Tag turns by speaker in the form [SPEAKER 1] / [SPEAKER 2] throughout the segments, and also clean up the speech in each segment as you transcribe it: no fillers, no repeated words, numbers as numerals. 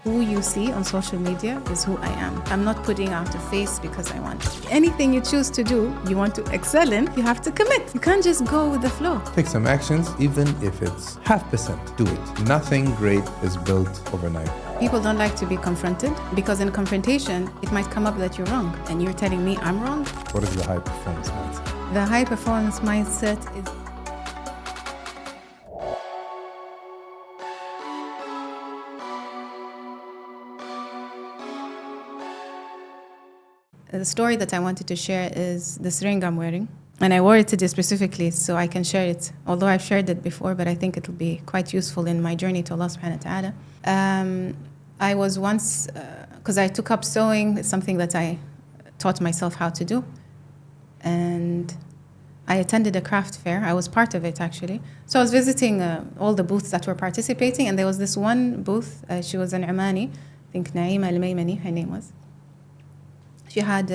[SPEAKER 1] who you see on social media is who I am. I'm not putting out a face because I want to. Anything you choose to do, you want to excel in, you have to commit. You can't just go with the flow.
[SPEAKER 2] Take some actions, even if it's 0.5%. Do it. Nothing great is built overnight.
[SPEAKER 1] People don't like to be confronted because in confrontation, it might come up that you're wrong. And you're telling me I'm wrong?
[SPEAKER 2] What is the high performance mindset?
[SPEAKER 1] The high performance mindset is the story that I wanted to share is this ring I'm wearing. And I wore it today specifically so I can share it. Although I've shared it before, but I think it'll be quite useful in my journey to Allah subhanahu wa ta'ala. I was once, because I took up sewing, it's something that I taught myself how to do. And I attended a craft fair. I was part of it, actually. So I was visiting all the booths that were participating, and there was this one booth. She was an Omani, I think Mayya Al Said, her name was. She had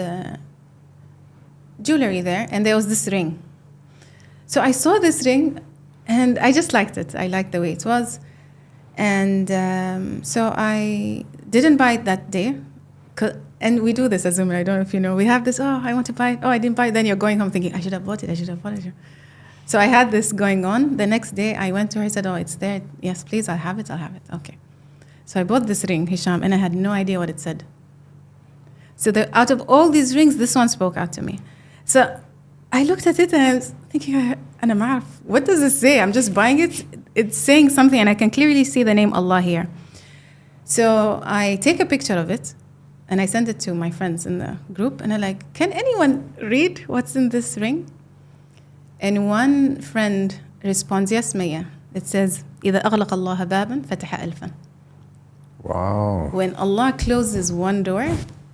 [SPEAKER 1] jewelry there, and there was this ring. So I saw this ring, and I just liked it. I liked the way it was. And so I didn't buy it that day. And we do this as Umrah, I don't know if you know. We have this, oh, I want to buy it. Oh, I didn't buy it. Then you're going home thinking, I should have bought it. So I had this going on. The next day, I went to her, I said, oh, it's there. Yes, please, I'll have it. Okay. So I bought this ring, Hisham, and I had no idea what it said. So out of all these rings, this one spoke out to me. So I looked at it and I was thinking, what does this say? I'm just buying it. It's saying something, and I can clearly see the name Allah here. So I take a picture of it, and I send it to my friends in the group, and I'm like, can anyone read what's in this ring? And one friend responds, yes, Mayya. It says, إِذَا أَغْلَقَ اللَّهَ بَابًا فَتَحَ أَلْفًا.
[SPEAKER 2] Wow.
[SPEAKER 1] When Allah closes one door,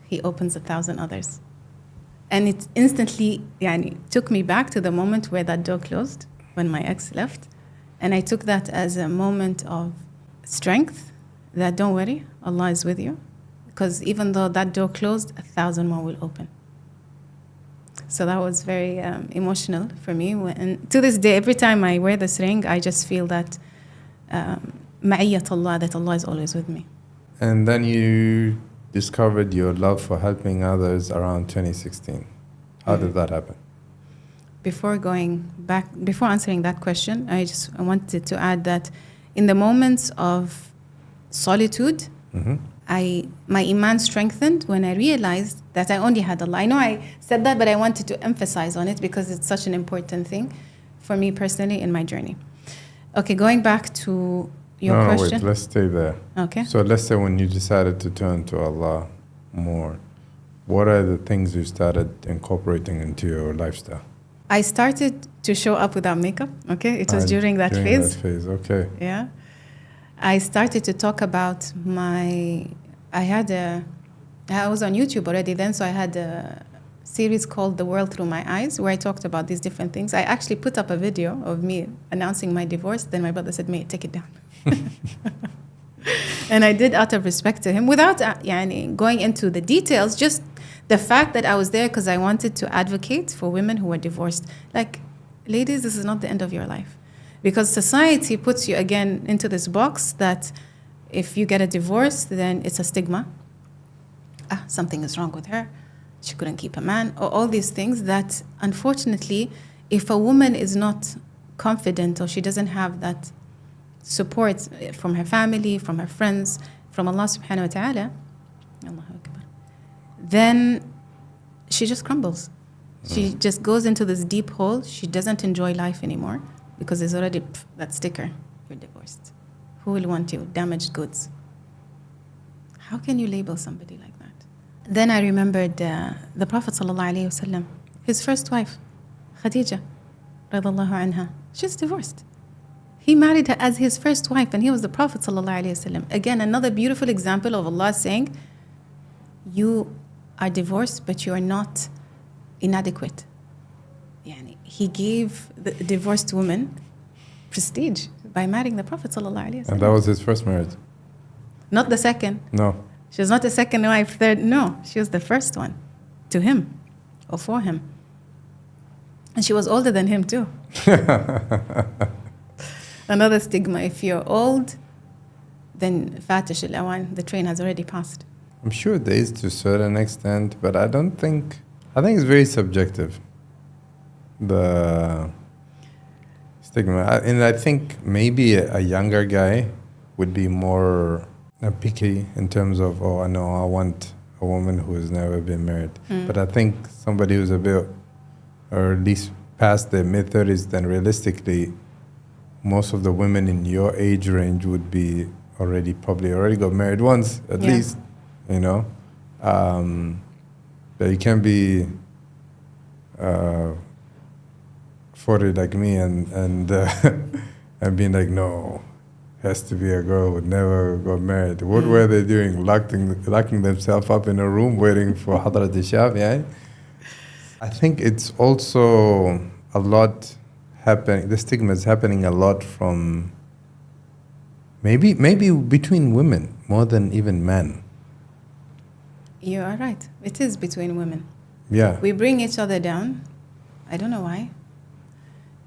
[SPEAKER 1] He opens 1,000 others. And it instantly took me back to the moment where that door closed, when my ex left. And I took that as a moment of strength, that don't worry, Allah is with you. Because even though that door closed, 1,000 more will open. So that was very emotional for me. And to this day, every time I wear this ring, I just feel that Ma'iyyat Allah, that Allah is always with me.
[SPEAKER 2] And then you discovered your love for helping others around 2016. How did that happen?
[SPEAKER 1] Before answering that question, I wanted to add that in the moments of solitude, my iman strengthened when I realized that I only had Allah. I know I said that, but I wanted to emphasize on it because it's such an important thing for me personally in my journey. Okay, going back to your question.
[SPEAKER 2] Wait, let's stay there.
[SPEAKER 1] Okay.
[SPEAKER 2] So let's say when you decided to turn to Allah more, what are the things you started incorporating into your lifestyle?
[SPEAKER 1] I started to show up without makeup, okay? It was during that phase.
[SPEAKER 2] Okay.
[SPEAKER 1] Yeah. I started to talk about I was on YouTube already then, so I had a series called The World Through My Eyes, where I talked about these different things. I actually put up a video of me announcing my divorce. Then my brother said, "May, take it down." And I did out of respect to him, without going into the details, just the fact that I was there because I wanted to advocate for women who were divorced. Like, ladies, this is not the end of your life. Because society puts you again into this box that if you get a divorce, then it's a stigma. Something is wrong with her. She couldn't keep a man. Or all these things that, unfortunately, if a woman is not confident or she doesn't have that support from her family, from her friends, from Allah subhanahu wa ta'ala, Allahu Akbar, then she just crumbles. She just goes into this deep hole. She doesn't enjoy life anymore because there's already that sticker, you're divorced. Who will want you? Damaged goods. How can you label somebody like that? Then I remembered the Prophet sallallahu alaihi wasallam, his first wife, Khadija, radallahu anha. She's divorced. He married her as his first wife, and he was the Prophet sallallahu alaihi wasallam. Again, another beautiful example of Allah saying, you are divorced, but you are not inadequate. He gave the divorced woman prestige by marrying the Prophet sallallahu alaihi wasallam.
[SPEAKER 2] And that was his first marriage?
[SPEAKER 1] Not the second.
[SPEAKER 2] No.
[SPEAKER 1] She was not the second wife, third. No, she was the first one to him or for him. And she was older than him too. Another stigma. If you're old, then فاتش الأوان, the train has already passed.
[SPEAKER 2] I'm sure there is to a certain extent, but I think it's very subjective. The stigma. And I think maybe a younger guy would be more picky in terms of, oh, I know I want a woman who has never been married. But I think somebody who's a bit, or at least past their mid-30s, then realistically, most of the women in your age range would be probably already got married once, at least, you know. But you can't be 40 like me and and being like, no, has to be a girl who never got married. What were they doing? Locking themselves up in a room waiting for Hadrat al-Shab, yeah? I think it's also a lot happening. The stigma is happening a lot from maybe between women more than even men.
[SPEAKER 1] You are right. It is between women.
[SPEAKER 2] Yeah.
[SPEAKER 1] We bring each other down. I don't know why.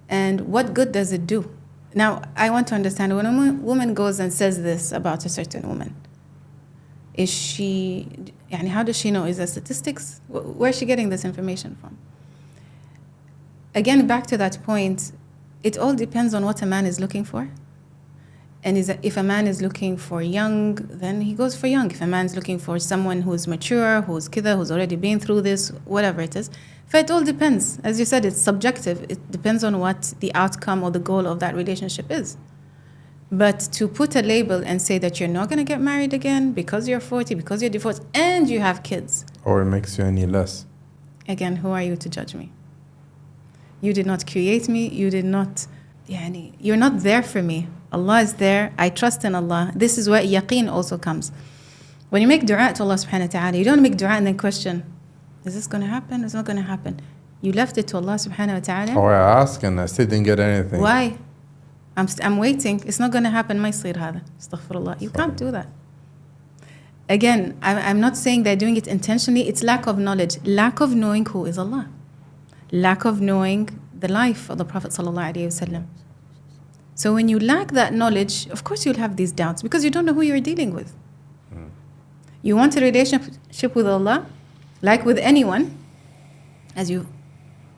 [SPEAKER 1] And what good does it do? Now, I want to understand, when a woman goes and says this about a certain woman, is she, how does she know? Is there statistics? Where is she getting this information from? Again, back to that point, it all depends on what a man is looking for. And if a man is looking for young, then he goes for young. If a man is looking for someone who's mature, who's already been through this, whatever it is. It all depends. As you said, it's subjective. It depends on what the outcome or the goal of that relationship is. But to put a label and say that you're not going to get married again because you're 40, because you're divorced, and you have kids.
[SPEAKER 2] Or it makes you any less.
[SPEAKER 1] Again, who are you to judge me? You did not create me. You did not, you're not there for me. Allah is there. I trust in Allah. This is where yaqeen also comes. When you make dua to Allah subhanahu wa ta'ala, you don't make dua and then question, is this going to happen? It's not going to happen. You left it to Allah subhanahu wa ta'ala.
[SPEAKER 2] Or I asked and I still didn't get anything.
[SPEAKER 1] Why? I'm waiting. It's not going to happen. ما يصير هذا. Astaghfirullah. You can't do that. Again, I'm not saying they're doing it intentionally. It's lack of knowledge. Lack of knowing who is Allah. Lack of knowing the life of the Prophet sallallahu alaihi wasallam. So when you lack that knowledge, of course you'll have these doubts because you don't know who you're dealing with. You want a relationship with Allah, like with anyone, as you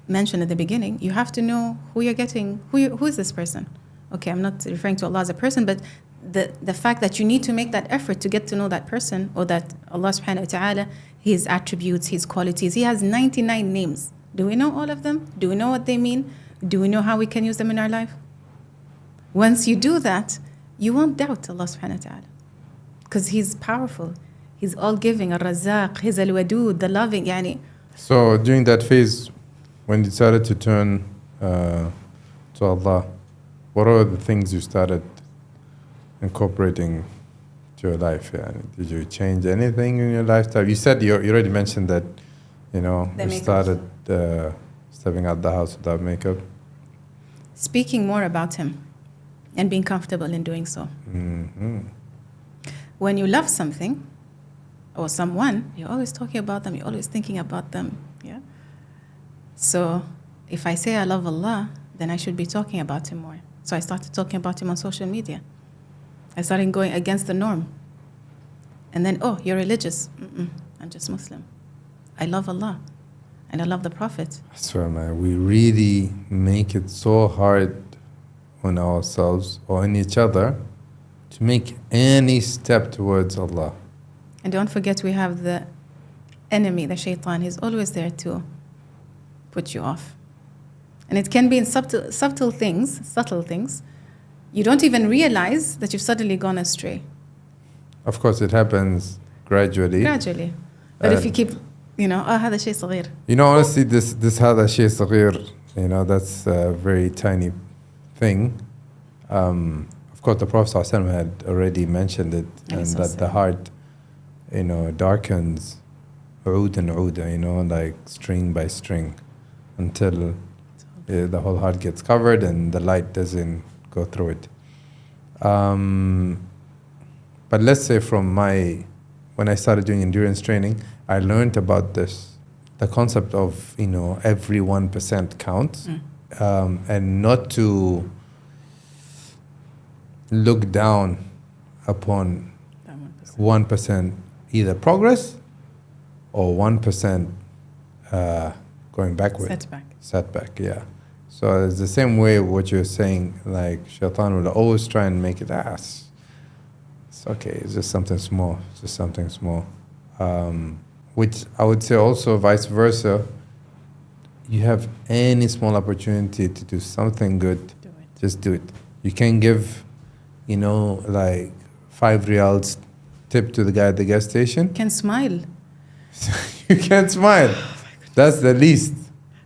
[SPEAKER 1] mentioned at the beginning, you have to know who you're getting, who is this person? Okay, I'm not referring to Allah as a person, but the fact that you need to make that effort to get to know that person, or that Allah subhanahu wa ta'ala, His attributes, His qualities, He has 99 names. Do we know all of them? Do we know what they mean? Do we know how we can use them in our life? Once you do that, you won't doubt Allah subhanahu wa ta'ala. Because He's powerful. He's all-giving, Al-Razzaq, He's Al-Wadud, the loving,
[SPEAKER 2] So during that phase, when you decided to turn to Allah, what are the things you started incorporating to your life? Did you change anything in your lifestyle? You said you already mentioned that, you started stepping out the house without makeup.
[SPEAKER 1] Speaking more about Him and being comfortable in doing so.
[SPEAKER 2] Mm-hmm.
[SPEAKER 1] When you love something or someone, you're always talking about them, you're always thinking about them. Yeah. So if I say I love Allah, then I should be talking about Him more. So I started talking about Him on social media. I started going against the norm. And then, oh, you're religious. I'm just Muslim. I love Allah and I love the Prophet.
[SPEAKER 2] I swear, man, we really make it so hard on ourselves or on each other to make any step towards Allah.
[SPEAKER 1] And don't forget, we have the enemy, the shaitan. He's always there to put you off. And it can be in subtle things. You don't even realize that you've suddenly gone astray.
[SPEAKER 2] Of course, it happens gradually.
[SPEAKER 1] But if you keep, هذا شيء صغير.
[SPEAKER 2] Honestly, this هذا شيء صغير, that's a very tiny thing. Of course, the Prophet ﷺ had already mentioned it, and that the heart, darkens عود, like string by string, until the whole heart gets covered and the light doesn't go through it. But let's say when I started doing endurance training, I learned about the concept of, every 1% counts, and not to look down upon
[SPEAKER 1] That 1%.
[SPEAKER 2] 1% either progress or 1% going backward. Setback, yeah. So it's the same way what you're saying, like shaitan will always try and make it it's okay, it's just something small, which I would say also vice versa. You have any small opportunity to do something good,
[SPEAKER 1] Do it.
[SPEAKER 2] just do it. You can give, like 5 reals tip to the guy at the gas station.
[SPEAKER 1] Can smile.
[SPEAKER 2] You can't smile. That's the least.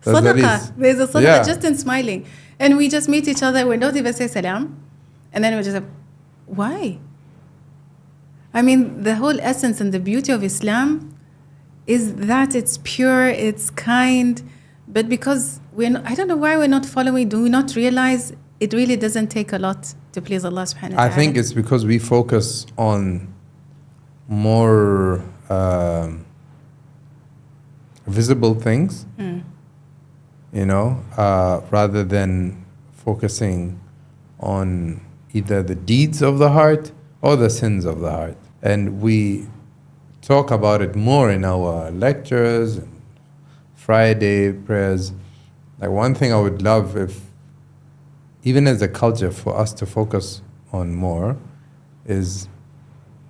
[SPEAKER 2] That's the least.
[SPEAKER 1] Sadaqah. There's a sadaqah
[SPEAKER 2] Yeah.
[SPEAKER 1] just in smiling. And we just meet each other. We don't even say salam. And then we just have, why? I mean, the whole essence and the beauty of Islam is that it's pure, it's kind. But because I don't know why we're not following, do we not realize it really doesn't take a lot to please Allah subhanahu wa ta'ala?
[SPEAKER 2] I think it's because we focus on more visible things, rather than focusing on either the deeds of the heart or the sins of the heart. And we talk about it more in our lectures, and Friday prayers. Like one thing I would love if, even as a culture, for us to focus on more is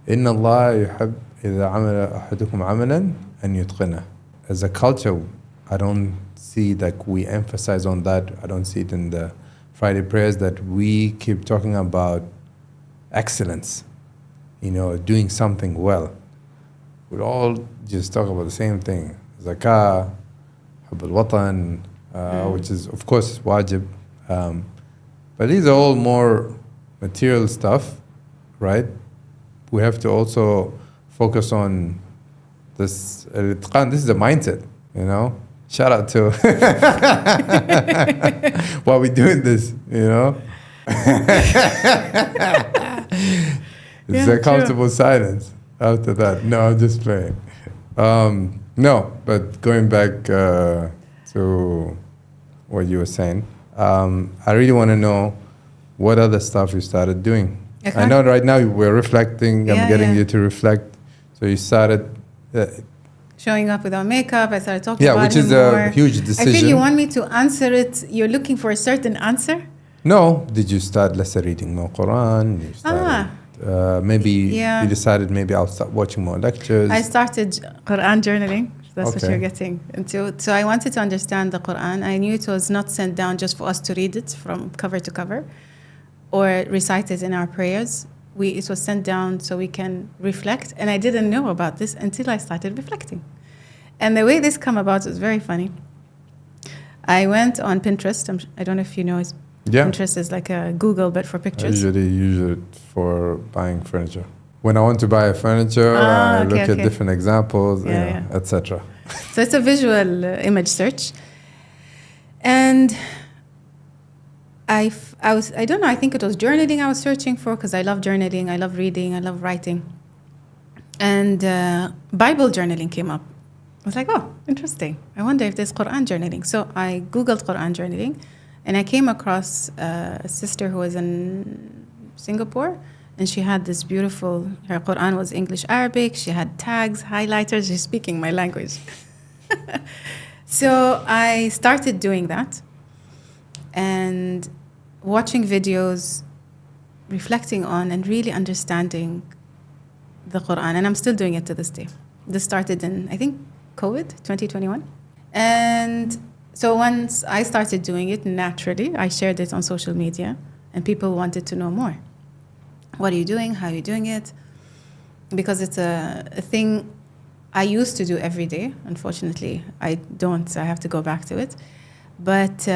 [SPEAKER 2] إِنَّ اللَّهَ يُحِبُّ إِذَا عَمَلَ أَحَدُكُمْ عَمَلًا أَنْ يُتْقِنَهُ. As a culture, I don't see that we emphasize on that. I don't see it in the Friday prayers that we keep talking about excellence, doing something well. We all just talk about the same thing. Zakah, Hubb al-Watan, which is, of course, wajib. But these are all more material stuff, right? We have to also focus on this. This is a mindset, Shout out to why we doing this, It's a comfortable silence after that. No, I'm just playing. No, but going back to what you were saying, I really want to know what other stuff you started doing.
[SPEAKER 1] Okay.
[SPEAKER 2] I know right now we're reflecting. I'm getting you to reflect. So you started
[SPEAKER 1] showing up without makeup. I started talking about
[SPEAKER 2] which is
[SPEAKER 1] more.
[SPEAKER 2] a huge decision.
[SPEAKER 1] I feel you want me to answer it. You're looking for a certain answer?
[SPEAKER 2] No. Did you start, let's say, reading more Quran? You started, maybe you decided maybe I'll start watching more lectures.
[SPEAKER 1] I started Quran journaling. That's what
[SPEAKER 2] Okay.
[SPEAKER 1] you're getting into. So I wanted to understand the Quran. I knew it was not sent down just for us to read it from cover to cover or recite it in our prayers. It was sent down so we can reflect. And I didn't know about this until I started reflecting. And the way this came about was very funny. I went on Pinterest. I don't know if you know it.
[SPEAKER 2] Yeah.
[SPEAKER 1] Pinterest is like a Google, but for pictures.
[SPEAKER 2] I usually use it for buying furniture. When I want to buy furniture, I look at different examples, etc.
[SPEAKER 1] So it's a visual image search. And I don't know, I think it was journaling I was searching for because I love journaling, I love reading, I love writing. And Bible journaling came up. I was like, oh, interesting. I wonder if there's Quran journaling. So I Googled Quran journaling and I came across a sister who was in Singapore and she had this beautiful, her Quran was English Arabic, she had tags, highlighters, she's speaking my language. So I started doing that and watching videos, reflecting on and really understanding the Quran. And I'm still doing it to this day. This started in, I think, COVID, 2021. And so once I started doing it naturally, I shared it on social media and people wanted to know more. What are you doing? How are you doing it? Because it's a thing I used to do every day. Unfortunately, I don't, so I have to go back to it. But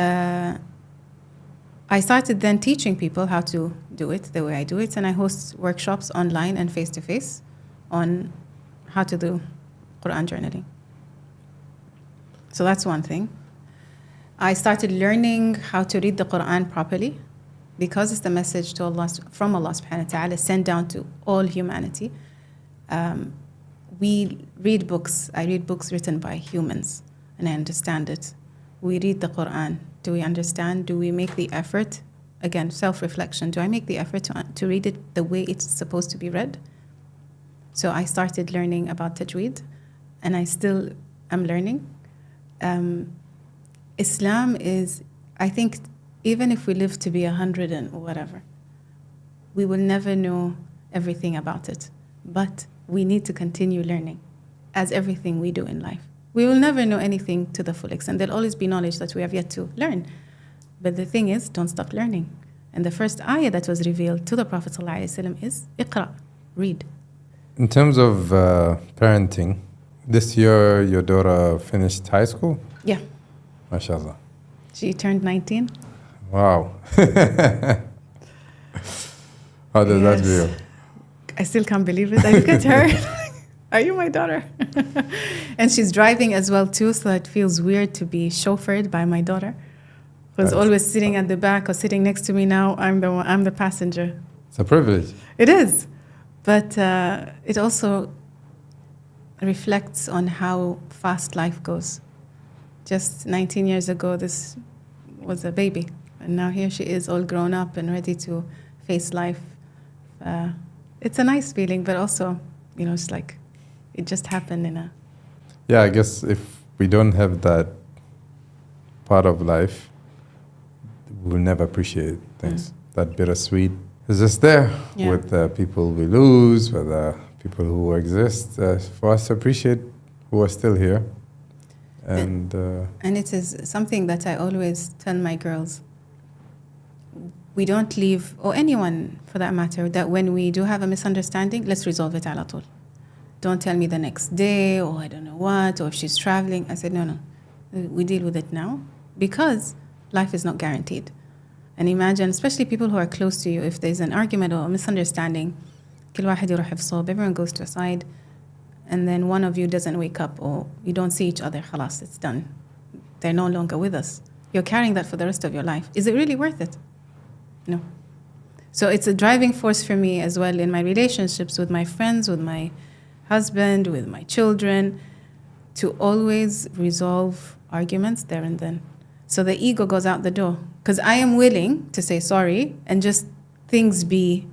[SPEAKER 1] I started then teaching people how to do it the way I do it. And I host workshops online and face-to-face on how to do Quran journaling. So that's one thing. I started learning how to read the Quran properly because it's the message to Allah, from Allah subhanahu wa ta'ala, sent down to all humanity. We read books. I read books written by humans and I understand it. We read the Quran. Do we understand? Do we make the effort again, self-reflection. Do I make the effort to read it the way it's supposed to be read? So I started learning about tajweed, and I still am learning. Islam is, I think, even if we live to be 100 and whatever, we will never know everything about it. But we need to continue learning, as everything we do in life. We will never know anything to the full extent. There'll always be knowledge that we have yet to learn. But the thing is, don't stop learning. And the first ayah that was revealed to the Prophet ﷺ is, Iqra, read.
[SPEAKER 2] In terms of parenting, this year your daughter finished high school?
[SPEAKER 1] Yeah.
[SPEAKER 2] MashaAllah.
[SPEAKER 1] She turned 19.
[SPEAKER 2] Wow. How does that feel?
[SPEAKER 1] I still can't believe it. I look at her. Are you my daughter? And she's driving as well too, so it feels weird to be chauffeured by my daughter, who's always sitting at the back or sitting next to me. Now I'm the passenger.
[SPEAKER 2] It's a privilege.
[SPEAKER 1] It is, but it also reflects on how fast life goes. Just 19 years ago, this was a baby, and now here she is, all grown up and ready to face life. It's a nice feeling, but also, it's like it just happened in a...
[SPEAKER 2] Yeah, I guess if we don't have that part of life, we'll never appreciate things. That bittersweet is just there with the people we lose, with the people who exist, for us to appreciate who are still here. And
[SPEAKER 1] it is something that I always tell my girls. We don't leave, or anyone for that matter, that when we do have a misunderstanding, let's resolve it ala tul. Don't tell me the next day, or I don't know what, or if she's traveling. I said, no. We deal with it now, because life is not guaranteed. And imagine, especially people who are close to you, if there's an argument or a misunderstanding, كل واحد يروح يفصل, everyone goes to a side, and then one of you doesn't wake up, or you don't see each other, خلاص, it's done. They're no longer with us. You're carrying that for the rest of your life. Is it really worth it? No. So it's a driving force for me as well in my relationships with my friends, with my husband, with my children, to always resolve arguments there and then. So the ego goes out the door. Because I am willing to say sorry and just things be,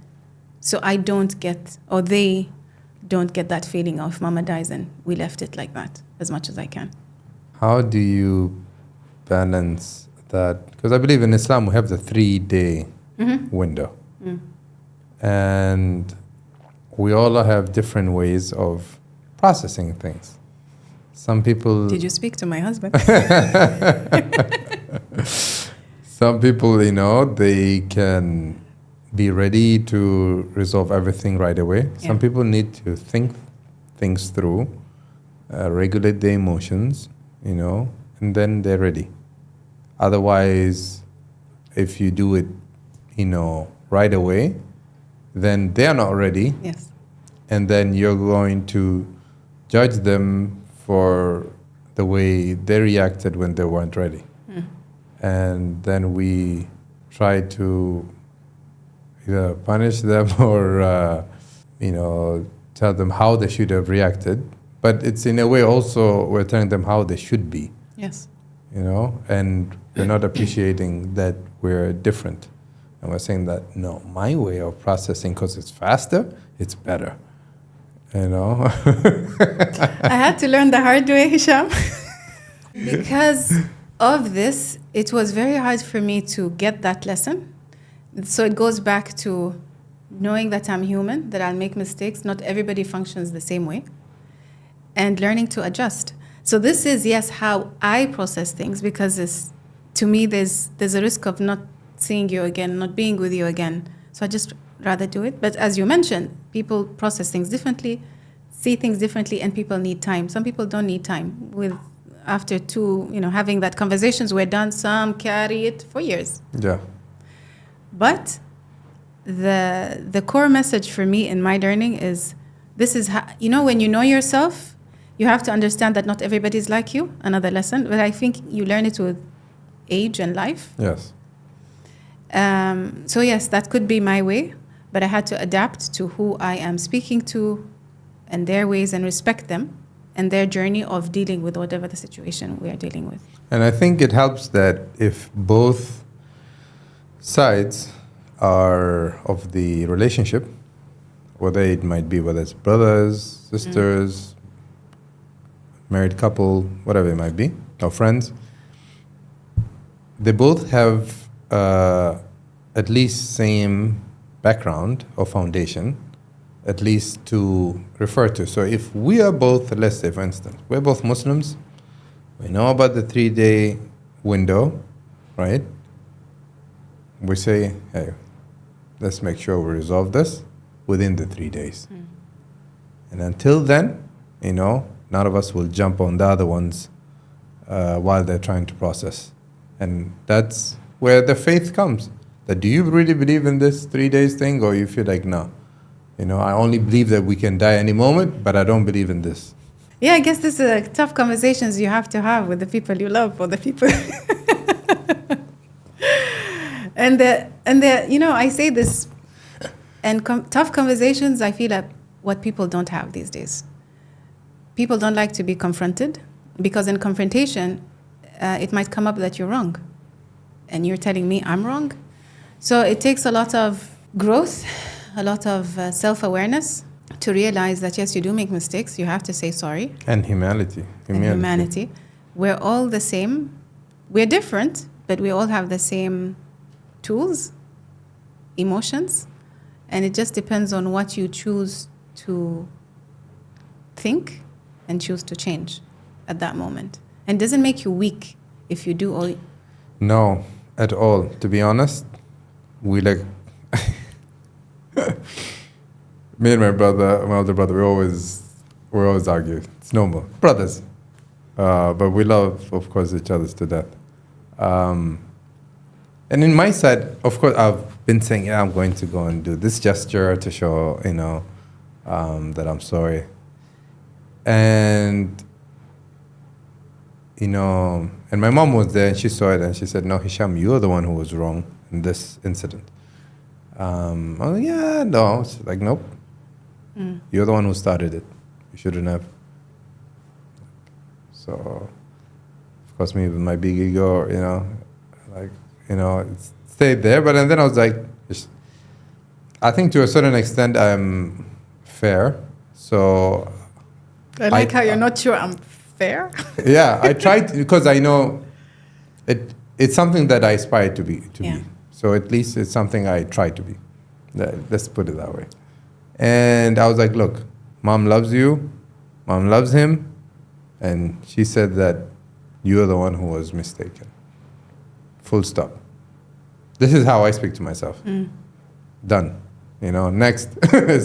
[SPEAKER 1] so I don't get, or they don't get that feeling of mama dies and we left it like that, as much as I can.
[SPEAKER 2] How do you balance that? Because I believe in Islam we have the 3-day window. And we all have different ways of processing things. Some people...
[SPEAKER 1] Did you speak to my husband?
[SPEAKER 2] Some people, they can be ready to resolve everything right away.
[SPEAKER 1] Yeah.
[SPEAKER 2] Some people need to think things through, regulate their emotions, and then they're ready. Otherwise, if you do it, right away, then they're not ready.
[SPEAKER 1] Yes.
[SPEAKER 2] And then you're going to judge them for the way they reacted when they weren't ready. And then we try to either punish them or, tell them how they should have reacted. But it's in a way also we're telling them how they should be.
[SPEAKER 1] Yes.
[SPEAKER 2] And we're not appreciating that we're different. And we're saying that, no, my way of processing, because it's faster, it's better. I
[SPEAKER 1] had to learn the hard way, Hisham. Because of this, it was very hard for me to get that lesson. So it goes back to knowing that I'm human, that I'll make mistakes. Not everybody functions the same way. And learning to adjust. So this is, yes, how I process things, because to me, there's a risk of not seeing you again, not being with you again. So I just rather do it. But as you mentioned, people process things differently, see things differently, and people need time. Some people don't need time. After having that conversations, we're done. Some carry it for years.
[SPEAKER 2] Yeah.
[SPEAKER 1] But the core message for me in my learning is, this is how, when you know yourself, you have to understand that not everybody's like you. Another lesson. But I think you learn it with age and life.
[SPEAKER 2] Yes.
[SPEAKER 1] So yes, that could be my way, but I had to adapt to who I am speaking to and their ways, and respect them and their journey of dealing with whatever the situation we are dealing with.
[SPEAKER 2] And I think it helps that if both sides are of the relationship, whether it's brothers, sisters, married couple, whatever it might be, or friends. They both have at least same background or foundation, at least to refer to. So if we are both, let's say for instance, we're both Muslims, we know about the 3-day window, right? We say, hey, let's make sure we resolve this within the 3 days. And until then, none of us will jump on the other ones while they're trying to process. And that's where the faith comes. That do you really believe in this 3 days thing, or you feel like, no, I only believe that we can die any moment, but I don't believe in this.
[SPEAKER 1] Yeah, I guess this is tough conversations you have to have with the people you love, or the people. and I say this, and tough conversations, I feel like what people don't have these days. People don't like to be confronted, because in confrontation, it might come up that you're wrong, and you're telling me I'm wrong. So it takes a lot of growth, a lot of self-awareness to realize that, yes, you do make mistakes. You have to say sorry.
[SPEAKER 2] And humanity.
[SPEAKER 1] And humanity. We're all the same. We're different, but we all have the same tools, emotions, and it just depends on what you choose to think and choose to change at that moment. And it doesn't make you weak if you do all.
[SPEAKER 2] No, at all. To be honest, we like me and my older brother, we always argue. It's normal, brothers. But we love, of course, each other to death. And in my side, of course, I've been saying, yeah, I'm going to go and do this gesture to show, that I'm sorry. And and my mom was there and she saw it and she said, no, Hisham, you're the one who was wrong in this incident. I was like, yeah, no. She's like, nope. You're the one who started it. You shouldn't have. So, of course, me with my big ego, it stayed there. But then I was like, I think to a certain extent I'm fair. So
[SPEAKER 1] I like how you're not sure I'm fair.
[SPEAKER 2] Yeah, I tried because I know it's something that I aspire to be. So at least it's something I try to be. Let's put it that way. And I was like, look, mom loves you, mom loves him, and she said that you're the one who was mistaken. Full stop. This is how I speak to myself. Done. Next.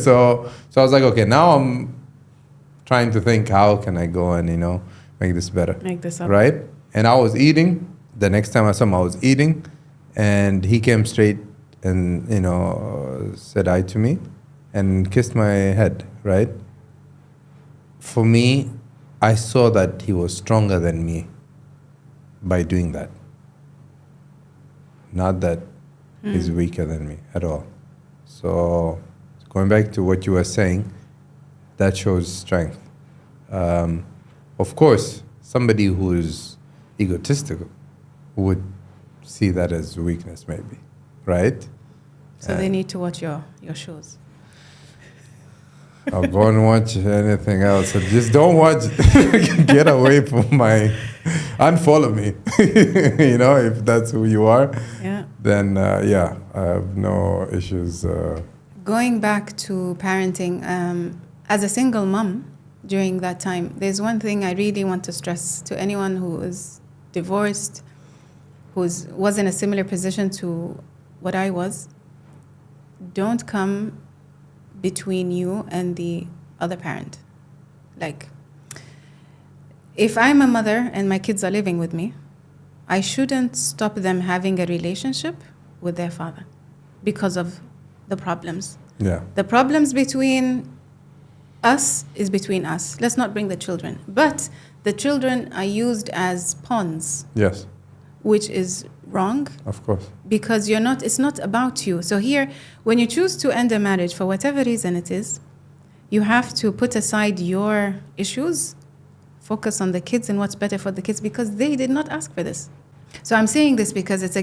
[SPEAKER 2] So I was like, okay, now I'm trying to think, how can I go and, make this better?
[SPEAKER 1] Make this up.
[SPEAKER 2] Right? And I was eating. The next time I saw him, I was eating. And he came straight and, said hi to me and kissed my head, right? For me, I saw that he was stronger than me by doing that. Not that he's weaker than me at all. So going back to what you were saying, that shows strength. Of course, somebody who's egotistical would see that as weakness, maybe, right?
[SPEAKER 1] So they need to watch your shows.
[SPEAKER 2] I'll go and watch anything else. Just don't watch. Get away from unfollow me. If that's who you are, then I have no issues.
[SPEAKER 1] Going back to parenting, as a single mom during that time, there's one thing I really want to stress to anyone who is divorced, was in a similar position to what I was. Don't come between you and the other parent. Like, if I'm a mother and my kids are living with me, I shouldn't stop them having a relationship with their father because of the problems.
[SPEAKER 2] Yeah.
[SPEAKER 1] The problems between us is between us. Let's not bring the children. But the children are used as pawns.
[SPEAKER 2] Yes.
[SPEAKER 1] Which is wrong.
[SPEAKER 2] Of course.
[SPEAKER 1] Because it's not about you. So here, when you choose to end a marriage for whatever reason it is, you have to put aside your issues, focus on the kids and what's better for the kids, because they did not ask for this. So I'm saying this because it's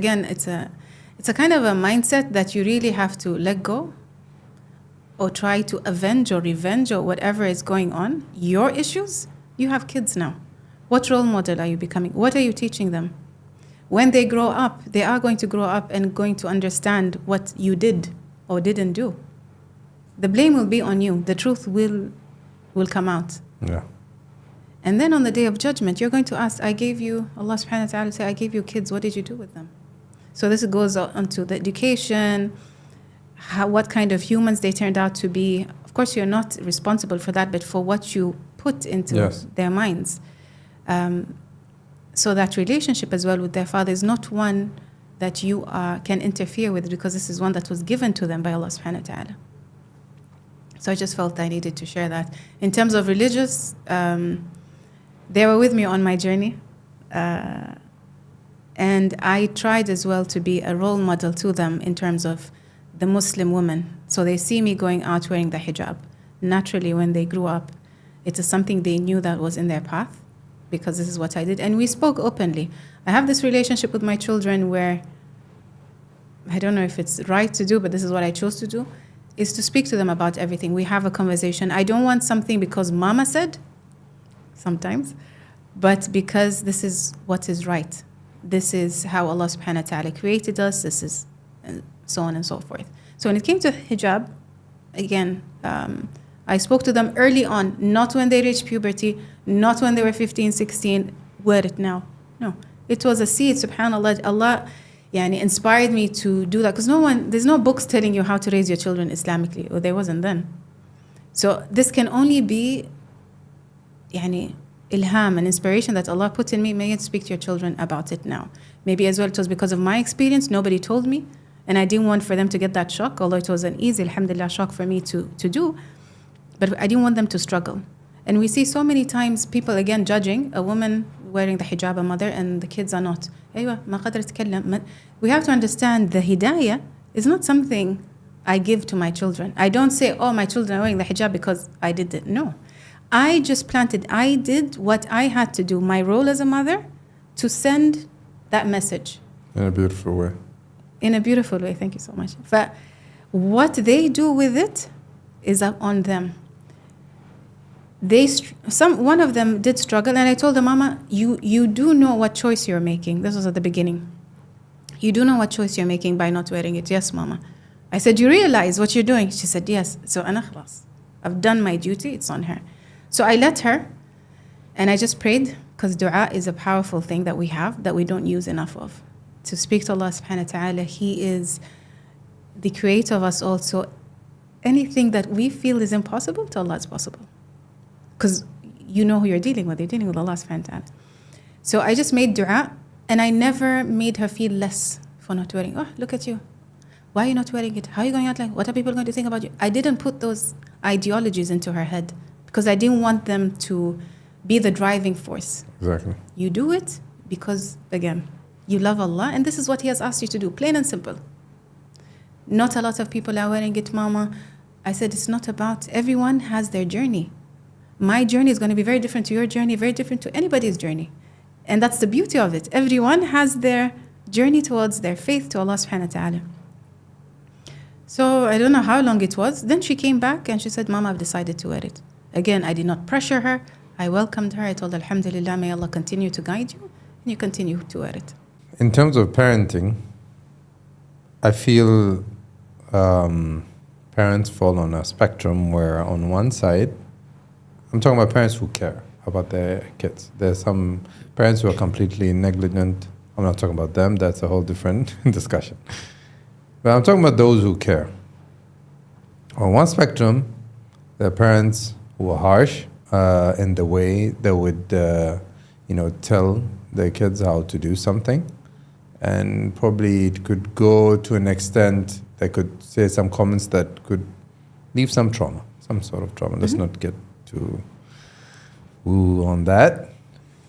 [SPEAKER 1] It's a kind of a mindset that you really have to let go or try to avenge or revenge or whatever is going on. Your issues, you have kids now. What role model are you becoming? What are you teaching them? When they grow up, they are going to grow up and going to understand what you did or didn't do. The blame will be on you. The truth will come out.
[SPEAKER 2] Yeah.
[SPEAKER 1] And then on the day of judgment, you're going to ask, I gave you, Allah subhanahu wa ta'ala say, I gave you kids, what did you do with them? So this goes on to the education, what kind of humans they turned out to be. Of course, you're not responsible for that, but for what you put into their minds. So that relationship as well with their father is not one that you can interfere with, because this is one that was given to them by Allah subhanahu wa ta'ala. So I just felt I needed to share that. In terms of religious, they were with me on my journey. And I tried as well to be a role model to them in terms of the Muslim woman. So they see me going out wearing the hijab. Naturally, when they grew up, it is something they knew that was in their path, because this is what I did. And we spoke openly. I have this relationship with my children where, I don't know if it's right to do, but this is what I chose to do, is to speak to them about everything. We have a conversation. I don't want something because mama said, sometimes, but because this is what is right. This is how Allah subhanahu wa ta'ala created us. This is, and so on and so forth. So when it came to hijab, again, I spoke to them early on, not when they reached puberty, not when they were 15, 16, wear it now. No, it was a seed, subhanAllah. Allah inspired me to do that, because there's no books telling you how to raise your children Islamically, or there wasn't then. So this can only be ilham, an inspiration that Allah put in me. May it speak to your children about it now. Maybe as well it was because of my experience, nobody told me, and I didn't want for them to get that shock, although it was an easy, alhamdulillah, shock for me to do. But I didn't want them to struggle. And we see so many times people, again, judging a woman wearing the hijab, a mother, and the kids are not. We have to understand the hidayah is not something I give to my children. I don't say, oh, my children are wearing the hijab because I did it. No. I just planted. I did what I had to do, my role as a mother, to send that message.
[SPEAKER 2] In a beautiful way.
[SPEAKER 1] In a beautiful way. Thank you so much. But what they do with it is up on them. One of them did struggle, and I told her, Mama, you do know what choice you're making. This was at the beginning. You do know what choice you're making by not wearing it. Yes, Mama. I said, you realize what you're doing? She said, yes. So أنا خلاص. I've done my duty. It's on her. So I let her, and I just prayed, because dua is a powerful thing that we have that we don't use enough of. To speak to Allah subhanahu wa ta'ala. He is the creator of us all. So anything that we feel is impossible, to Allah is possible. Because you know who you're dealing with. You're dealing with Allah subhanahu wa ta'ala. So I just made dua, and I never made her feel less for not wearing. Oh, look at you. Why are you not wearing it? How are you going out like? What are people going to think about you? I didn't put those ideologies into her head, because I didn't want them to be the driving force.
[SPEAKER 2] Exactly.
[SPEAKER 1] You do it because, again, you love Allah, and this is what He has asked you to do, plain and simple. Not a lot of people are wearing it, Mama. I said, it's not about, everyone has their journey. My journey is going to be very different to your journey, very different to anybody's journey. And that's the beauty of it. Everyone has their journey towards their faith to Allah subhanahu wa ta'ala. So I don't know how long it was. Then she came back and she said, Mama, I've decided to wear it. Again, I did not pressure her. I welcomed her. I told her, Alhamdulillah, may Allah continue to guide you, and you continue to wear it.
[SPEAKER 2] In terms of parenting, I feel parents fall on a spectrum where on one side, I'm talking about parents who care about their kids. There's some parents who are completely negligent. I'm not talking about them. That's a whole different discussion. But I'm talking about those who care. On one spectrum, there are parents who are harsh in the way they would, tell their kids how to do something. And probably it could go to an extent they could say some comments that could leave some trauma, some sort of trauma. Let's not get too woo on that.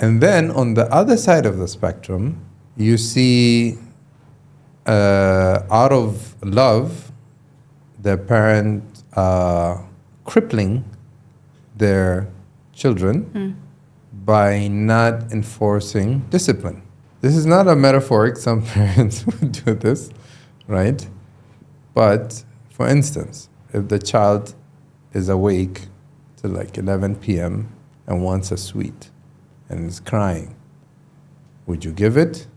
[SPEAKER 2] And then on the other side of the spectrum, you see out of love, the parent crippling their children by not enforcing discipline. This is not a metaphoric. Some parents would do this. right? But for instance, if the child is awake till like 11 p.m. and wants a sweet and is crying, would you give it?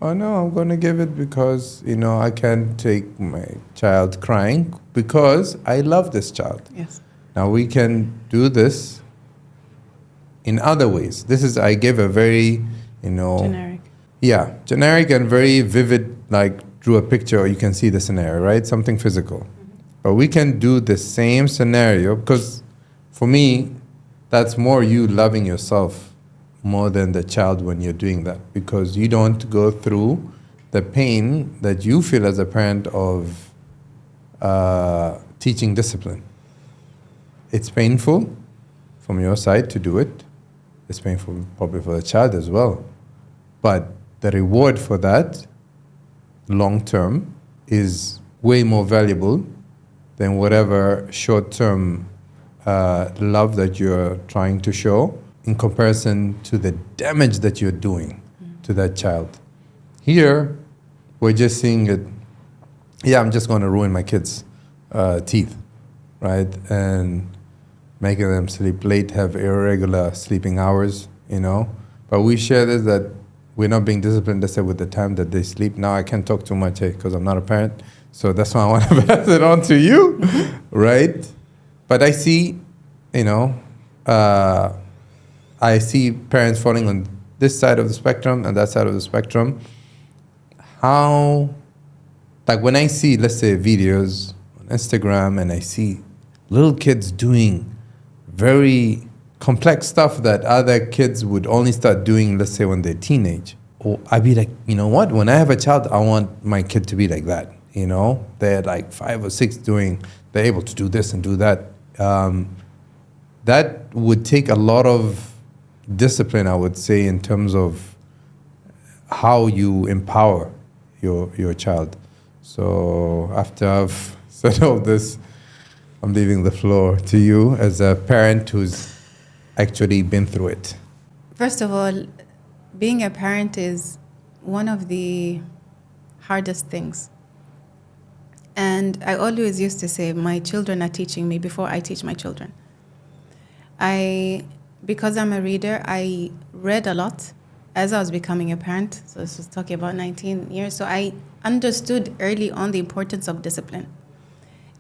[SPEAKER 2] Oh no, I'm going to give it because, I can't take my child crying because I love this child.
[SPEAKER 1] Yes.
[SPEAKER 2] Now we can do this in other ways. I give a very,
[SPEAKER 1] Generic.
[SPEAKER 2] yeah, generic and very vivid, like drew a picture, you can see the scenario, right? Something physical. But we can do the same scenario because for me, that's more you loving yourself more than the child when you're doing that, because you don't go through the pain that you feel as a parent of teaching discipline. It's painful from your side to do it. It's painful probably for the child as well. But the reward for that long term is way more valuable than whatever short-term love that you're trying to show in comparison to the damage that you're doing to that child. Here, we're just seeing it, I'm just going to ruin my kids' teeth, right? And making them sleep late, have irregular sleeping hours, But we share this, that we're not being disciplined, let's say, with the time that they sleep. Now I can't talk too much because I'm not a parent. So that's why I want to pass it on to you, right? But I see, I see parents falling on this side of the spectrum and that side of the spectrum. How, like when I see, let's say, videos on Instagram and I see little kids doing very complex stuff that other kids would only start doing, let's say, when they're teenage. Or I'd be like, you know what? When I have a child, I want my kid to be like that. They're like 5 or 6 they're able to do this and do that. That would take a lot of discipline, I would say, in terms of how you empower your child. So after I've said all this, I'm leaving the floor to you as a parent who's actually been through it.
[SPEAKER 1] First of all, being a parent is one of the hardest things. And I always used to say, my children are teaching me before I teach my children. Because I'm a reader, I read a lot as I was becoming a parent. So this was talking about 19 years. So I understood early on the importance of discipline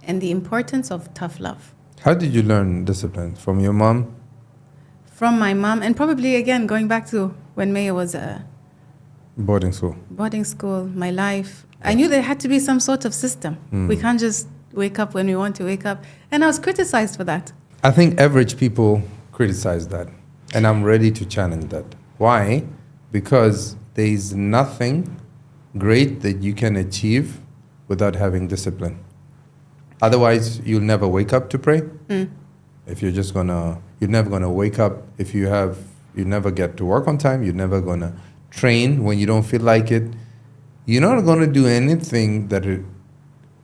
[SPEAKER 1] and the importance of tough love.
[SPEAKER 2] How did you learn discipline? From your mom?
[SPEAKER 1] From my mom, and probably, again, going back to when Mayya was a
[SPEAKER 2] boarding school,
[SPEAKER 1] my life. I knew there had to be some sort of system. We can't just wake up when we want to wake up. And I was criticized for that.
[SPEAKER 2] I think average people criticize that. And I'm ready to challenge that. Why? Because there is nothing great that you can achieve without having discipline. Otherwise, you'll never wake up to pray. If you're just you're never gonna wake up. If you never get to work on time. You're never gonna train when you don't feel like it. You're not gonna do anything that it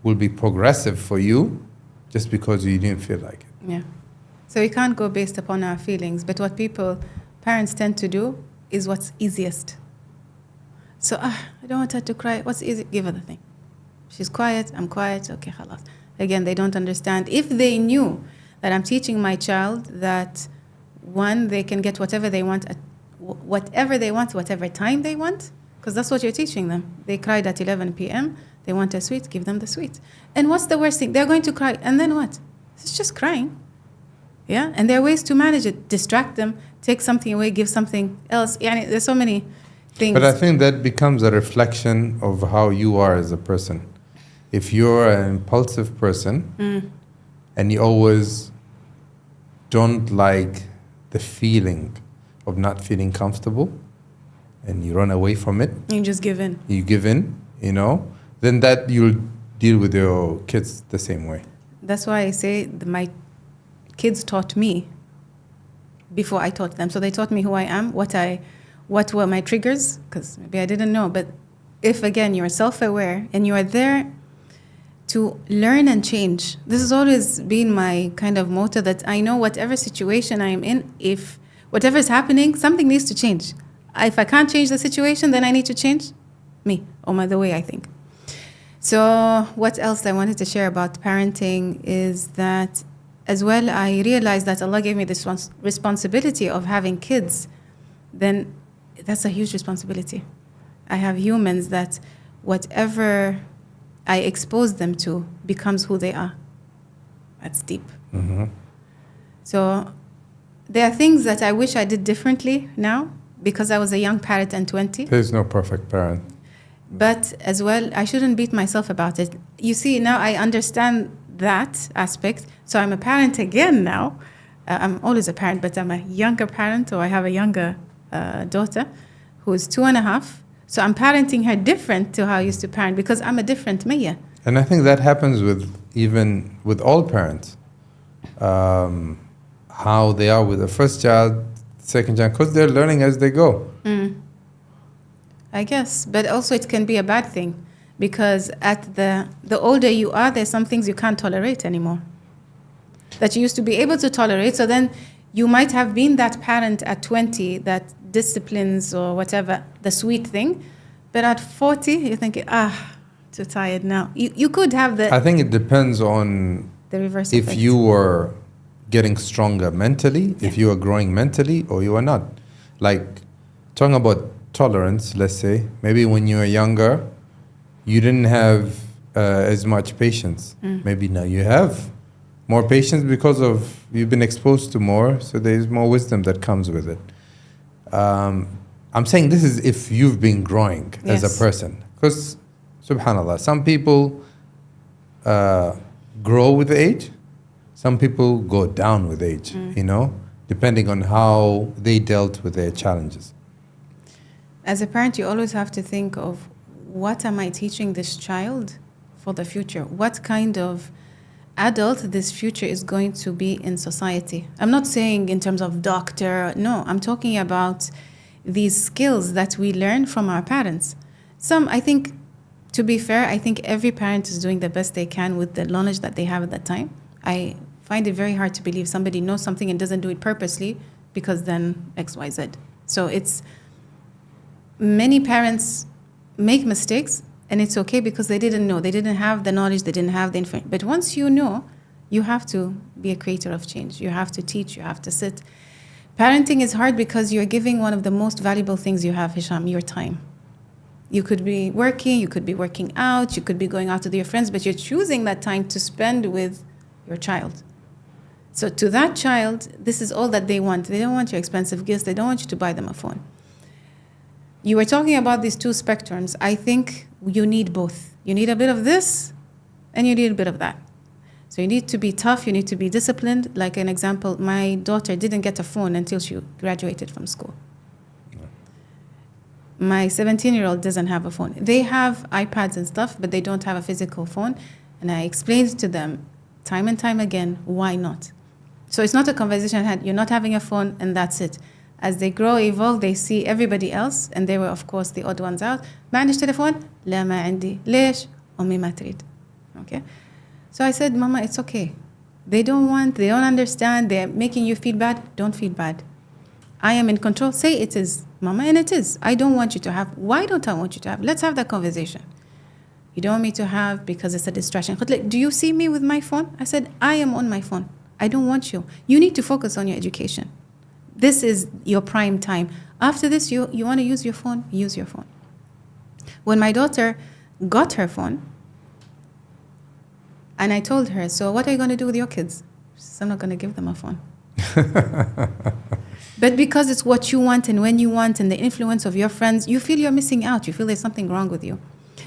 [SPEAKER 2] will be progressive for you just because you didn't feel like it.
[SPEAKER 1] Yeah. So we can't go based upon our feelings. But what parents tend to do is what's easiest. So, I don't want her to cry. What's easy? Give her the thing. She's quiet. I'm quiet. Okay, khalas. Again, they don't understand. If they knew that I'm teaching my child that, one, they can get whatever they want, whatever time they want, because that's what you're teaching them. They cried at 11 p.m. They want a sweet, give them the sweet. And what's the worst thing? They're going to cry. And then what? It's just crying. Yeah? And there are ways to manage it. Distract them, take something away, give something else. Yeah, there's so many things.
[SPEAKER 2] But I think that becomes a reflection of how you are as a person. If you're an impulsive person and you always don't like the feeling of not feeling comfortable and you run away from it.
[SPEAKER 1] You just give in.
[SPEAKER 2] You give in, then that you'll deal with your kids the same way.
[SPEAKER 1] That's why I say my kids taught me before I taught them. So they taught me who I am, what were my triggers, because maybe I didn't know. But if, again, you're self-aware and you are there to learn and change. This has always been my kind of motto, that I know whatever situation I am in, if whatever is happening, something needs to change. If I can't change the situation, then I need to change me, or the way I think. So what else I wanted to share about parenting is that as well, I realized that Allah gave me this responsibility of having kids. Then that's a huge responsibility. I have humans that whatever I expose them to becomes who they are. That's deep.
[SPEAKER 2] Mm-hmm.
[SPEAKER 1] So there are things that I wish I did differently now because I was a young parent and 20.
[SPEAKER 2] There's no perfect parent.
[SPEAKER 1] But as well, I shouldn't beat myself about it. You see, now I understand that aspect. So I'm a parent again now. I'm always a parent, but I'm a younger parent, or I have a younger daughter who is 2.5. So I'm parenting her different to how I used to parent because I'm a different Mayya.
[SPEAKER 2] And I think that happens with all parents. How they are with the first child, second child, because they're learning as they go.
[SPEAKER 1] I guess, but also it can be a bad thing because at the older you are, there's some things you can't tolerate anymore that you used to be able to tolerate. So then you might have been that parent at 20 that disciplines or whatever, the sweet thing, but at 40 you're thinking, too tired now. You could have
[SPEAKER 2] I think it depends on
[SPEAKER 1] the reverse
[SPEAKER 2] if
[SPEAKER 1] effect.
[SPEAKER 2] you were getting stronger mentally, if you are growing mentally, or you are not. Like, talking about tolerance, let's say, maybe when you were younger, you didn't have as much patience. Maybe now you have more patience because of you've been exposed to more, so there's more wisdom that comes with it. I'm saying this is if you've been growing as a person. Because, subhanAllah, some people grow with age. Some people go down with age, depending on how they dealt with their challenges.
[SPEAKER 1] As a parent, you always have to think of what am I teaching this child for the future? What kind of adult this future is going to be in society? I'm not saying in terms of doctor. No, I'm talking about these skills that we learn from our parents. I think, to be fair, I think every parent is doing the best they can with the knowledge that they have at that time. I find it very hard to believe somebody knows something and doesn't do it purposely because then X, Y, Z. So many parents make mistakes and it's okay because they didn't know. They didn't have the knowledge, they didn't have the information. But once you know, you have to be a creator of change. You have to teach, you have to sit. Parenting is hard because you're giving one of the most valuable things you have, Hisham, your time. You could be working, you could be working out, you could be going out with your friends, but you're choosing that time to spend with your child. So to that child, this is all that they want. They don't want your expensive gifts. They don't want you to buy them a phone. You were talking about these two spectrums. I think you need both. You need a bit of this and you need a bit of that. So you need to be tough. You need to be disciplined. Like an example, my daughter didn't get a phone until she graduated from school. My 17-year-old doesn't have a phone. They have iPads and stuff, but they don't have a physical phone. And I explained to them time and time again, why not? So it's not a conversation I had. You're not having a phone and that's it. As they grow, evolve, they see everybody else, and they were, of course, the odd ones out. ما عندش تليفون؟ لا ما عندي. ليش؟ أمي ما تريد. Okay? So I said, Mama, it's okay. They don't understand, they're making you feel bad. Don't feel bad. I am in control. Say it is, Mama, and it is. I don't want you to have. Why don't I want you to have? Let's have that conversation. You don't want me to have because it's a distraction. Do you see me with my phone? I said, I am on my phone. I don't want you. You need to focus on your education. This is your prime time. After this, you want to use your phone? Use your phone. When my daughter got her phone, and I told her, so what are you going to do with your kids? She says, I'm not going to give them a phone. But because it's what you want and when you want and the influence of your friends, you feel you're missing out. You feel there's something wrong with you.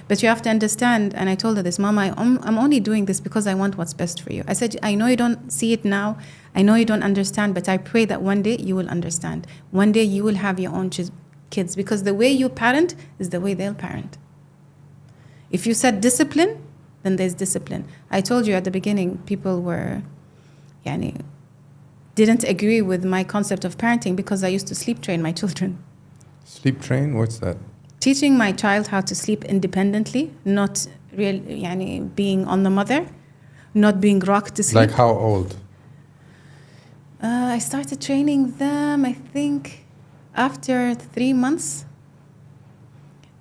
[SPEAKER 1] But you have to understand, and I told her this, Mama, I'm only doing this because I want what's best for you. I said, I know you don't see it now. I know you don't understand, but I pray that one day you will understand. One day you will have your own kids because the way you parent is the way they'll parent. If you said discipline, then there's discipline. I told you at the beginning, people didn't agree with my concept of parenting because I used to sleep train my children.
[SPEAKER 2] Sleep train? What's that?
[SPEAKER 1] Teaching my child how to sleep independently, not being on the mother, not being rocked to sleep.
[SPEAKER 2] Like how old?
[SPEAKER 1] I started training them, I think, after 3 months.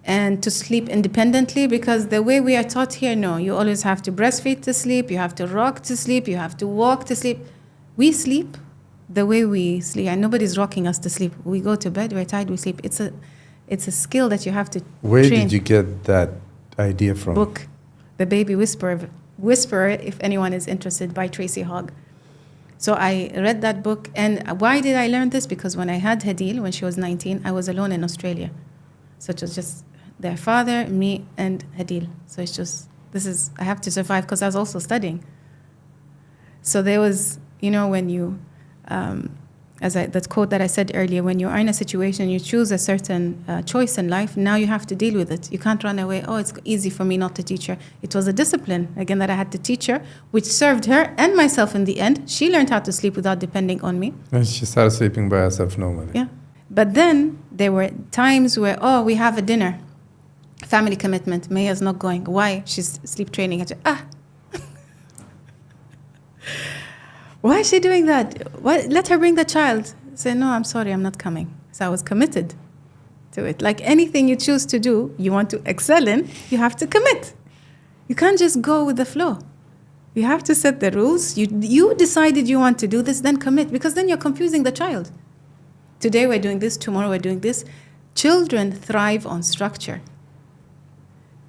[SPEAKER 1] and to sleep independently, because the way we are taught here, no, you always have to breastfeed to sleep, you have to rock to sleep, you have to walk to sleep. We sleep the way we sleep, and nobody's rocking us to sleep. We go to bed, we're tired, we sleep. It's a skill that you have to
[SPEAKER 2] Where
[SPEAKER 1] train.
[SPEAKER 2] did you get that idea from?
[SPEAKER 1] Book, The Baby Whisperer, if anyone is interested, by Tracy Hogg. So I read that book, and why did I learn this? Because when I had Hadil, when she was 19, I was alone in Australia. So it was just their father, me, and Hadil. So it's just, I have to survive, because I was also studying. So there was, when you, that quote that I said earlier, when you are in a situation, you choose a certain choice in life, now you have to deal with it. You can't run away. Oh, it's easy for me not to teach her. It was a discipline, again, that I had to teach her, which served her and myself in the end. She learned how to sleep without depending on me.
[SPEAKER 2] And she started sleeping by herself normally.
[SPEAKER 1] Yeah. But then there were times where, we have a dinner, family commitment. Mayya's not going. Why? She's sleep training. I said, why is she doing that? Let her bring the child. I said, no, I'm sorry, I'm not coming. So I was committed to it. Like anything you choose to do, you want to excel in, you have to commit. You can't just go with the flow. You have to set the rules. You decided you want to do this, then commit, because then you're confusing the child. Today we're doing this, tomorrow we're doing this. Children thrive on structure.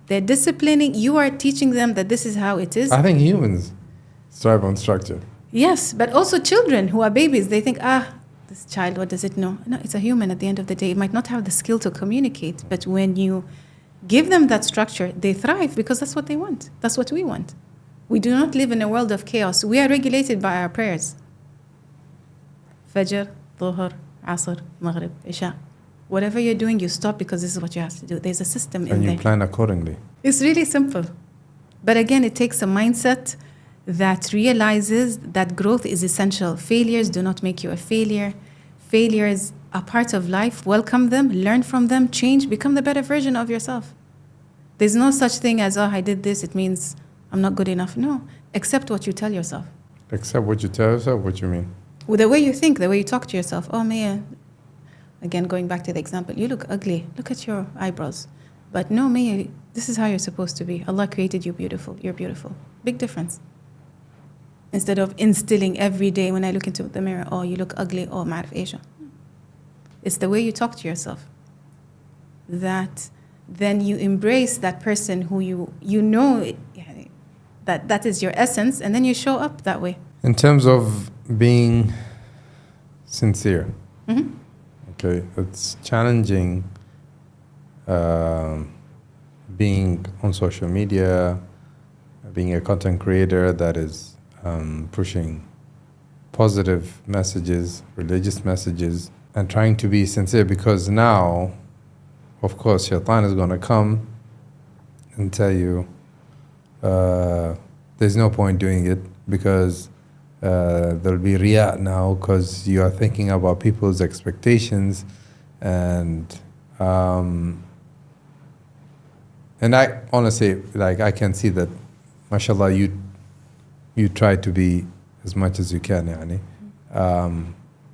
[SPEAKER 1] They're disciplining. You are teaching them that this is how it is.
[SPEAKER 2] I think humans thrive on structure.
[SPEAKER 1] Yes, but also children who are babies, they think, this child, what does it know? No, it's a human at the end of the day. It might not have the skill to communicate, but when you give them that structure, they thrive, because that's what they want. That's what we want. We do not live in a world of chaos. We are regulated by our prayers. Fajr, Dhuhr, Asr, Maghrib, Isha. Whatever you're doing, you stop, because this is what you have to do. There's a system in there.
[SPEAKER 2] And you plan accordingly.
[SPEAKER 1] It's really simple. But again, it takes a mindset that realizes that growth is essential. Failures do not make you a failure. Failures are part of life. Welcome them, learn from them, change, become the better version of yourself. There's no such thing as, I did this, it means I'm not good enough. No, accept what you tell yourself.
[SPEAKER 2] Accept what you tell yourself? What you mean?
[SPEAKER 1] With the way you think, the way you talk to yourself. Mayya, again, going back to the example, you look ugly. Look at your eyebrows. But no, Mayya, this is how you're supposed to be. Allah created you beautiful. You're beautiful. Big difference. Instead of instilling every day when I look into the mirror, you look ugly, ma'arif Asia. It's the way you talk to yourself. That then you embrace that person who you know that is your essence, and then you show up that way.
[SPEAKER 2] In terms of being sincere, okay, it's challenging being on social media, being a content creator that is pushing positive messages, religious messages, and trying to be sincere, because now, of course, shaitan is going to come and tell you there's no point doing it, because there'll be riya now, because you are thinking about people's expectations, and I honestly, I can see that, mashallah, you try to be as much as you can, yani.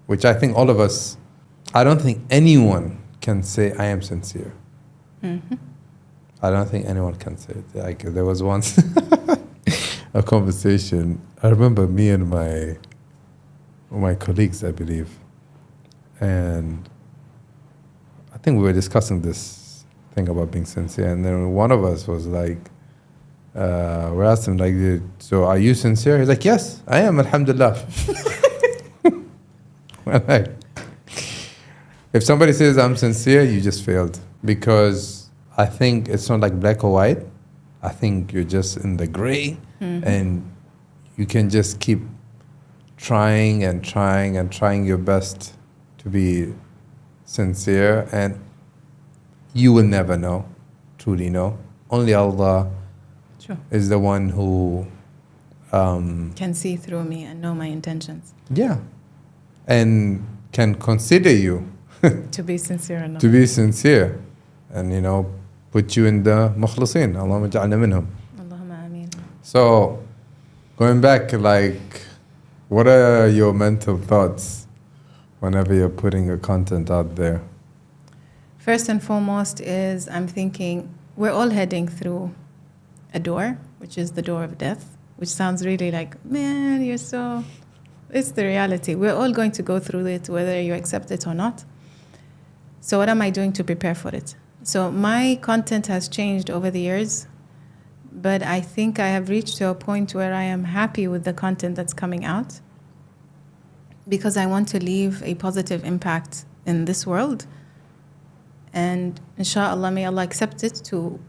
[SPEAKER 2] Which I think all of us, I don't think anyone can say, I am sincere.
[SPEAKER 1] Mm-hmm.
[SPEAKER 2] I don't think anyone can say it. There was once a conversation, I remember me and my colleagues, I believe, and I think we were discussing this thing about being sincere, and then one of us was like, we asked him, so are you sincere? He's like, yes, I am, alhamdulillah. If somebody says I'm sincere, you just failed. Because I think it's not like black or white. I think you're just in the gray, and you can just keep trying and trying and trying your best to be sincere, and you will never know, truly know. Only Allah is the one who
[SPEAKER 1] can see through me and know my intentions.
[SPEAKER 2] Yeah. And can consider you
[SPEAKER 1] to be sincere enough.
[SPEAKER 2] To be sincere. And, put you in the mukhlisin. Allahumma ja'alna minhum.
[SPEAKER 1] Allahumma ameen.
[SPEAKER 2] So, going back, what are your mental thoughts whenever you're putting your content out there?
[SPEAKER 1] First and foremost is I'm thinking we're all heading through a door, which is the door of death, which sounds really like, man, you're so... It's the reality. We're all going to go through it, whether you accept it or not. So what am I doing to prepare for it? So my content has changed over the years, but I think I have reached to a point where I am happy with the content that's coming out because I want to leave a positive impact in this world. And inshallah, may Allah accept it to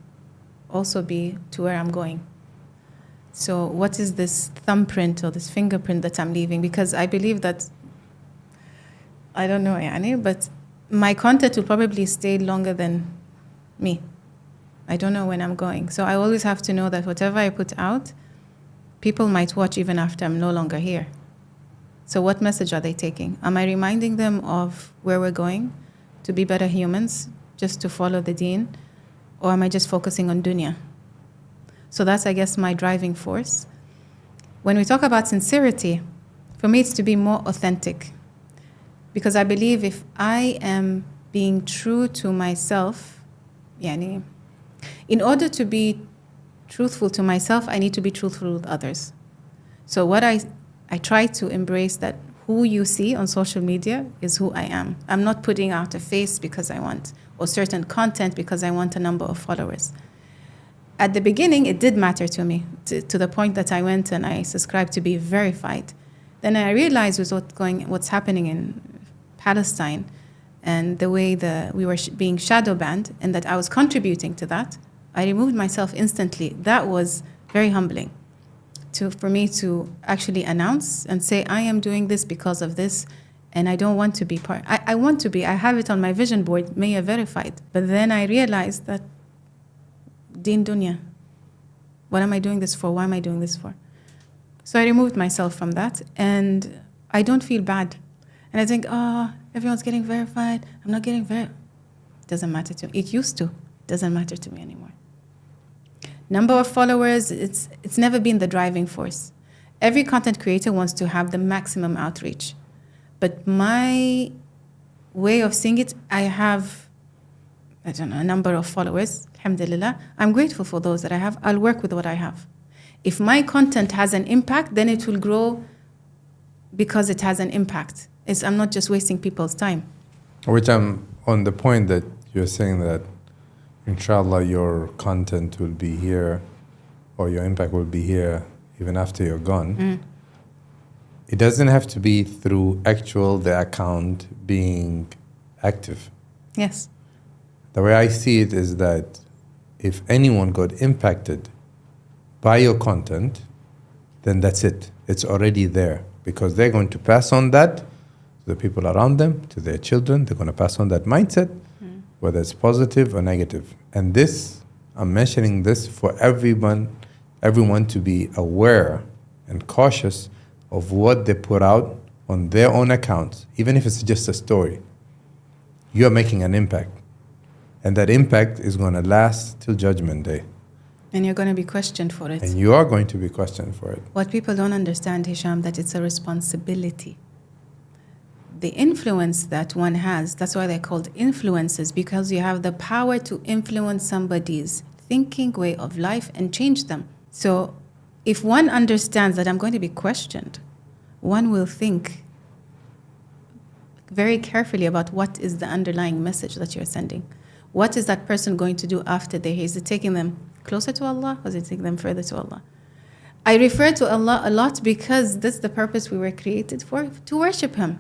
[SPEAKER 1] also be to where I'm going. So what is this thumbprint or this fingerprint that I'm leaving? Because I believe that, I don't know, yani, but my content will probably stay longer than me. I don't know when I'm going. So I always have to know that whatever I put out, people might watch even after I'm no longer here. So what message are they taking? Am I reminding them of where we're going, to be better humans, just to follow the deen? Or am I just focusing on dunya? So that's, I guess, my driving force. When we talk about sincerity, for me, it's to be more authentic. Because I believe if I am being true to myself, yani, in order to be truthful to myself, I need to be truthful with others. So what I try to embrace that who you see on social media is who I am. I'm not putting out a face because I want, or certain content because I want a number of followers. At the beginning, it did matter to me, to the point that I went and I subscribed to be verified. Then I realized with what's happening in Palestine and the way we were being shadow banned and that I was contributing to that, I removed myself instantly. That was very humbling for me to actually announce and say, I am doing this because of this, and I don't want to be part. I want to be. I have it on my vision board, Mayya verified. But then I realized that Deen dunya. What am I doing this for? Why am I doing this for? So I removed myself from that, and I don't feel bad. And I think, everyone's getting verified. I'm not getting verified. Doesn't matter to me. It used to. Doesn't matter to me anymore. Number of followers, it's never been the driving force. Every content creator wants to have the maximum outreach. But my way of seeing it, I have, I don't know, a number of followers. Alhamdulillah. I'm grateful for those that I have. I'll work with what I have. If my content has an impact, then it will grow because it has an impact. I'm not just wasting people's time.
[SPEAKER 2] Which I'm on the point that you're saying that inshallah your content will be here or your impact will be here even after you're gone. It doesn't have to be through the account being active.
[SPEAKER 1] Yes.
[SPEAKER 2] The way I see it is that if anyone got impacted by your content, then that's it. It's already there because they're going to pass on that to the people around them, to their children. They're going to pass on that mindset, whether it's positive or negative. And this, I'm mentioning this for everyone to be aware and cautious of what they put out on their own accounts, even if it's just a story. You're making an impact. And that impact is going to last till Judgment Day.
[SPEAKER 1] And you're going to be questioned for it.
[SPEAKER 2] And you are going to be questioned for it.
[SPEAKER 1] What people don't understand, Hisham, that it's a responsibility. The influence that one has, that's why they're called influencers, because you have the power to influence somebody's thinking, way of life, and change them. So if one understands that I'm going to be questioned, one will think very carefully about what is the underlying message that you're sending. What is that person going to do after they're here? Is it taking them closer to Allah or is it taking them further to Allah? I refer to Allah a lot because that's the purpose we were created for, to worship Him.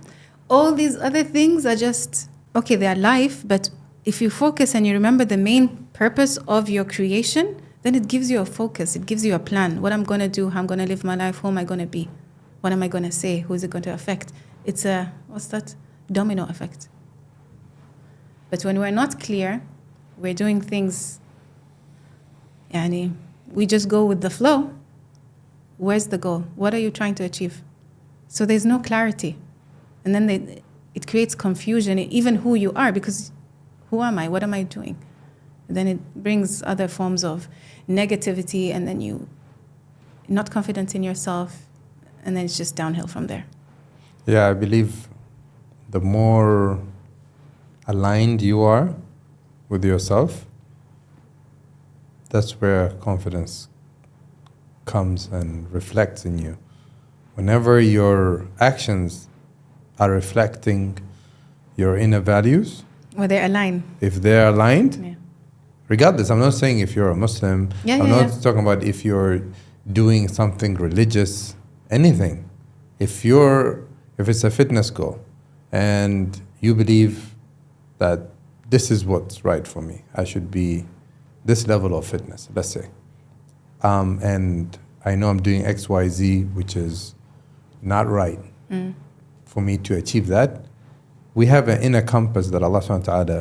[SPEAKER 1] All these other things are just, okay, they are life, but if you focus and you remember the main purpose of your creation, then it gives you a focus, it gives you a plan. What I'm going to do, how I'm going to live my life, who am I going to be? What am I going to say? Who is it going to affect? It's a, domino effect. But when we're not clear, we're doing things, we just go with the flow. Where's the goal? What are you trying to achieve? So there's no clarity. And then it creates confusion, even who you are, because who am I? What am I doing? And then it brings other forms of negativity, and then you're not confident in yourself, and then it's just downhill from there.
[SPEAKER 2] Yeah, I believe the more aligned you are with yourself, that's where confidence comes and reflects in you. Whenever your actions are reflecting your inner values,
[SPEAKER 1] Where they align.
[SPEAKER 2] if they're aligned,
[SPEAKER 1] Yeah.
[SPEAKER 2] regardless, I'm not saying if you're a Muslim, I'm not talking about if you're doing something religious, anything. If it's a fitness goal and you believe that this is what's right for me, I should be this level of fitness, let's say. And I know I'm doing X, Y, Z, which is not right for me to achieve that. We have an inner compass that Allah subhanahu wa ta'ala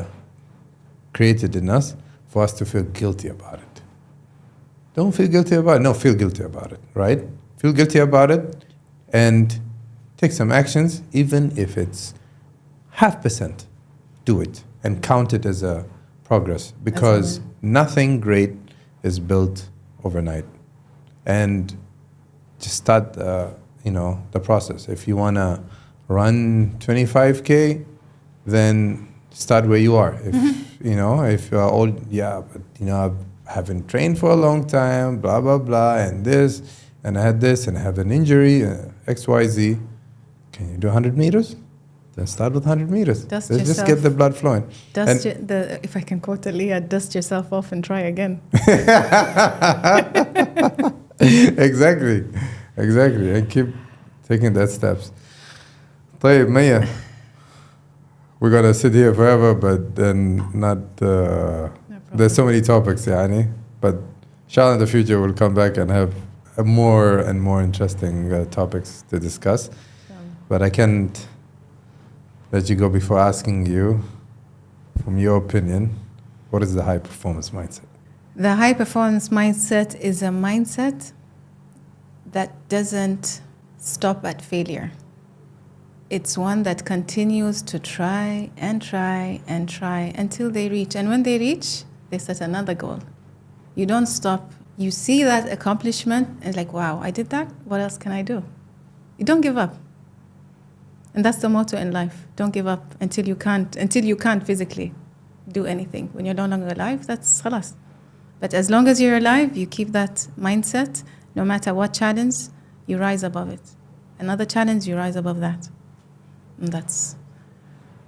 [SPEAKER 2] created in us for us to feel guilty about it. Don't feel guilty about it. No, feel guilty about it, right? Feel guilty about it and take some actions, even if it's 0.5%. Do it and count it as a progress, because nothing great is built overnight. And just start, the process. If you want to run 25K, then start where you are. If if you're old, but I haven't trained for a long time, blah blah blah, and this, and I had this, and I have an injury, X Y Z. Can you do 100 meters? Then start with 100 meters. Let's just get the blood flowing.
[SPEAKER 1] If I can quote Aliyah, dust yourself off and try again.
[SPEAKER 2] Exactly, and keep taking that steps. طيب Mayya, we're gonna sit here forever, but then not. There's so many topics, yani. But inshallah in the future we'll come back and have more and more interesting topics to discuss. But I can't let you go before asking you, from your opinion, what is the high performance mindset?
[SPEAKER 1] The high performance mindset is a mindset that doesn't stop at failure. It's one that continues to try and try and try until they reach. And when they reach, they set another goal. You don't stop. You see that accomplishment and like, wow, I did that. What else can I do? You don't give up. And that's the motto in life. Don't give up until you can't physically do anything. When you're no longer alive, that's khalas. But as long as you're alive, you keep that mindset. No matter what challenge, you rise above it. Another challenge, you rise above that. And that's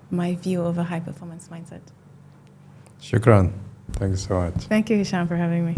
[SPEAKER 1] my view of a high performance mindset.
[SPEAKER 2] Shukran. Thank you so much.
[SPEAKER 1] Thank you, Hisham, for having me.